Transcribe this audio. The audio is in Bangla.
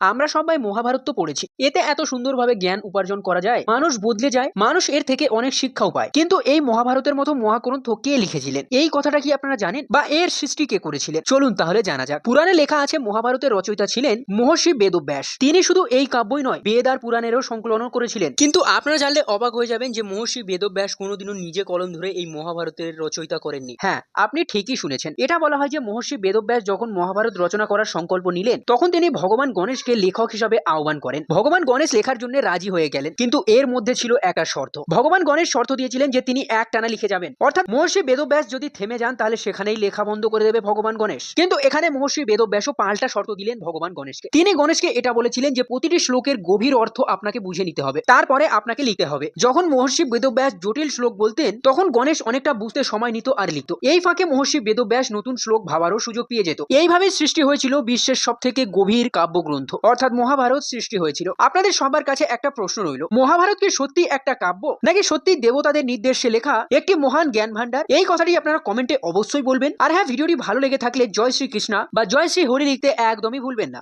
আমরা সবাই মহাভারত তো পড়েছি, এতে এত সুন্দরভাবে জ্ঞান উপার্জন করা যায়, মানুষ বদলে যায়, মানুষ এর থেকে অনেক শিক্ষাও পায়। কিন্তু এই মহাভারতের মতো মহাগ্রন্থ কে লিখেছিলেন এই কথাটা কি আপনারা জানেন, বা এর সৃষ্টি কে করেছিলেন? চলুন তাহলে জানা যাক। পুরাণে লেখা আছে মহাভারতের রচয়িতা ছিলেন মহর্ষি বেদব্যাস। তিনি শুধু এই কাব্যই নয়, বেদ আর পুরাণেরও সংকলন করেছিলেন। কিন্তু আপনারা জানলে অবাক হয়ে যাবেন যে মহর্ষি বেদব্যাস কোনোদিনও নিজে কলম ধরে এই মহাভারতের রচয়িতা করেননি। হ্যাঁ, আপনি ঠিকই শুনেছেন। এটা বলা হয় যে মহর্ষি বেদব্যাস যখন মহাভারত রচনা করার সংকল্প নিলেন, তখন তিনি ভগবান গণেশকে লেখক হিসাবে আহ্বান করেন। ভগবান গণেশ লেখার জন্য রাজি হয়ে গেলেন, কিন্তু এর মধ্যে ছিল একটা শর্ত। ভগবান গণেশ শর্ত দিয়েছিলেন যে তিনি একটানা লিখে যাবেন, অর্থাৎ মহর্ষি বেদব্যাস যদি থেমে যান তাহলে সেখানেই লেখা বন্ধ করে দেবে ভগবান গণেশ। কিন্তু এখানে মহর্ষি বেদব্যাসও পাল্টা শর্ত দিলেন ভগবান গণেশকে। তিনি গণেশকে এটা বলেছিলেন যে প্রতিটি শ্লোকের গভীর অর্থ আপনাকে বুঝে নিতে হবে, তারপরে আপনাকে লিখতে হবে। যখন মহর্ষি বেদব্যাস জটিল শ্লোক বলতেন, তখন গণেশ অনেকটা বুঝতে সময় নিত আর লিখত। এই ফাঁকে মহর্ষি বেদব্যাস নতুন শ্লোক ভাবারও সুযোগ পেয়ে যেত। এইভাবেই সৃষ্টি হয়েছিল বিশ্বের সব থেকে গভীর কাব্যগ্রন্থ, অর্থাৎ মহাভারত সৃষ্টি হয়েছিল। আপনাদের সবার কাছে একটা প্রশ্ন রইল, মহাভারত কি সত্যি একটা কাব্য, নাকি সত্যি দেবতাদের নির্দেশে লেখা একটি মহান জ্ঞান ভান্ডার? এই কথাটি আপনারা কমেন্টে অবশ্যই বলবেন। আর হ্যাঁ, ভিডিওটি ভালো লেগে থাকলে জয় শ্রী কৃষ্ণা বা জয় শ্রী হরি লিখতে একদমই ভুলবেন না।